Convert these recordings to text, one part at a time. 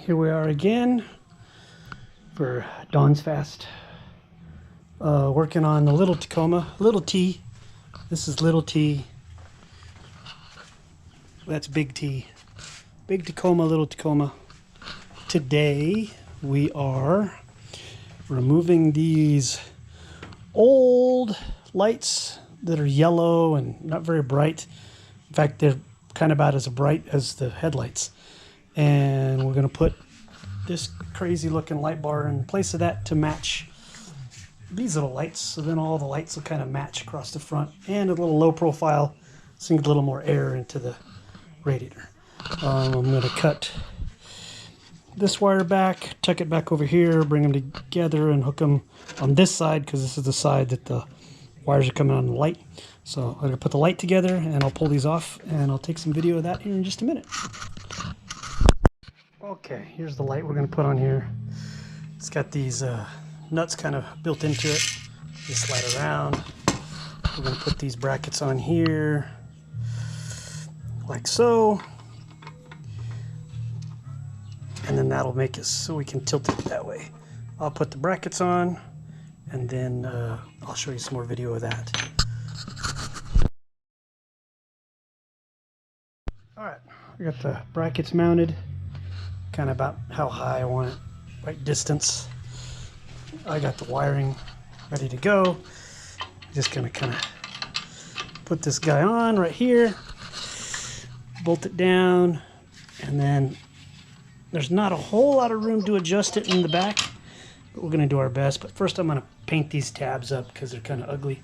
Here we are again for Dawn's Fast. Working on the little Tacoma, little T. This is little T. That's big T. Big Tacoma, little Tacoma. Today we are removing these old lights that are yellow and not very bright. In fact, they're kind of about as bright as the headlights. And we're going to put this crazy looking light bar in place of that to match these little lights. So then all the lights will kind of match across the front, and a little low profile, sink a little more air into the radiator. I'm going to cut this wire back, tuck it back over here, bring them together and hook them on this side, because this is the side that the wires are coming on the light. So I'm going to put the light together and I'll pull these off, and I'll take some video of that here in just a minute. Okay, here's the light we're going to put on here. It's got these nuts kind of built into it. They slide around. We're going to put these brackets on here like so, and then that'll make it so we can tilt it that way. I'll put the brackets on, and then I'll show you some more video of that. Alright, we got the brackets mounted, kind of about how high I want it, right distance. I got the wiring ready to go. Just gonna kind of put this guy on right here, bolt it down, and then there's not a whole lot of room to adjust it in the back, but we're gonna do our best. But first I'm gonna paint these tabs up because they're kind of ugly,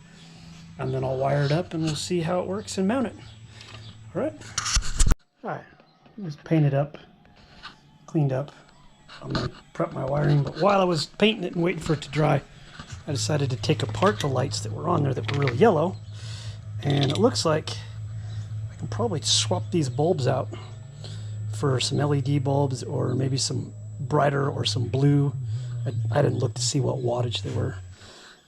and then I'll wire it up and we'll see how it works and mount it. Alright, just paint it up, cleaned up. I'm going to prep my wiring, but while I was painting it and waiting for it to dry, I decided to take apart the lights that were on there that were really yellow, and it looks like I can probably swap these bulbs out for some LED bulbs, or maybe some brighter or some blue. I didn't look to see what wattage they were.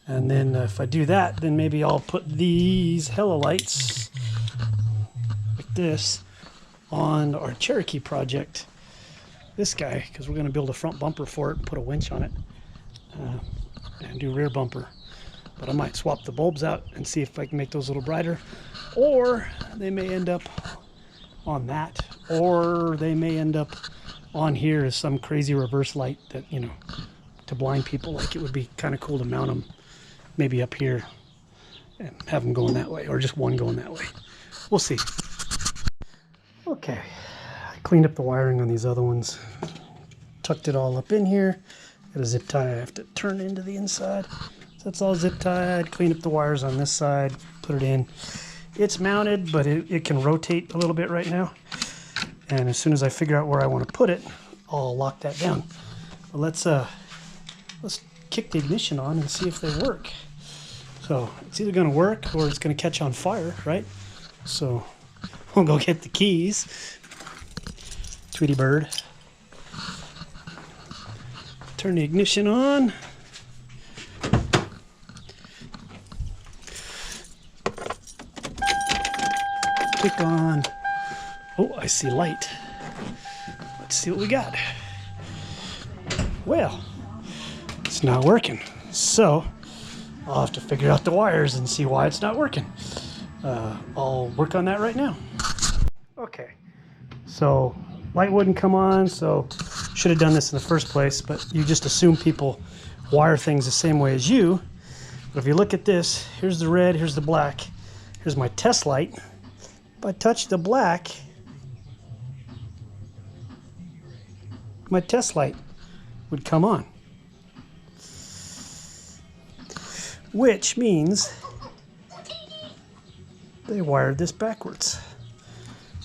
And then if I do that, then maybe I'll put these hella lights like this on our Cherokee project, this guy, because we're going to build a front bumper for it and put a winch on it and do rear bumper. But I might swap the bulbs out and see if I can make those a little brighter, or they may end up on that, or they may end up on here as some crazy reverse light that, you know, to blind people. Like, it would be kind of cool to mount them maybe up here and have them going that way, or just one going that way. We'll see. Okay, I cleaned up the wiring on these other ones, tucked it all up in here. Got a zip tie I have to turn into the inside. So that's all zip tied. Cleaned up the wires on this side, put it in. It's mounted, but it can rotate a little bit right now. And as soon as I figure out where I want to put it, I'll lock that down. But let's kick the ignition on and see if they work. So it's either going to work or it's going to catch on fire, right? So we'll go get the keys. Tweety bird. Turn the ignition on. Click on. Oh, I see light. Let's see what we got. Well, it's not working. So I'll have to figure out the wires and see why it's not working. I'll work on that right now. Okay, so light wouldn't come on, so should have done this in the first place, but you just assume people wire things the same way as you. But if you look at this, here's the red, here's the black, here's my test light. If I touch the black, my test light would come on, which means they wired this backwards.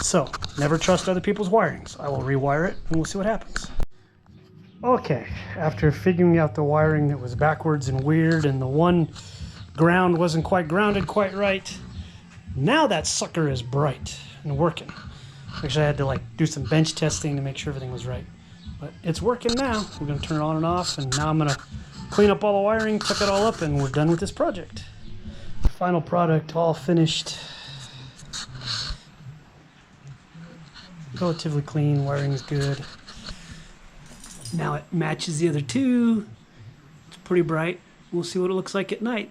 So never trust other people's wirings. I will rewire it and we'll see what happens. Okay, after figuring out the wiring that was backwards and weird, and the one ground wasn't quite grounded quite right, now that sucker is bright and working. Actually, I had to like do some bench testing to make sure everything was right, but it's working now. We're going to turn it on and off, and now I'm going to clean up all the wiring, tuck it all up, and we're done with this project. Final product all finished. Relatively clean, wiring's good. Now it matches the other two. It's pretty bright. We'll see what it looks like at night.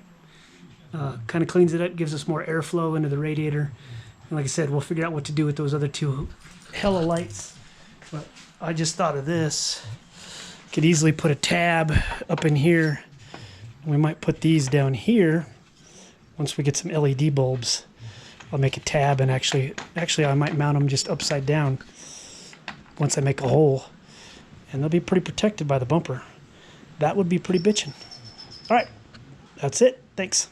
Kind of cleans it up, gives us more airflow into the radiator. And like I said, we'll figure out what to do with those other two hella lights. But I just thought of this. Could easily put a tab up in here. We might put these down here. Once we get some LED bulbs, I'll make a tab, and actually I might mount them just upside down once I make a hole. And they'll be pretty protected by the bumper. That would be pretty bitchin'. All right, that's it. Thanks.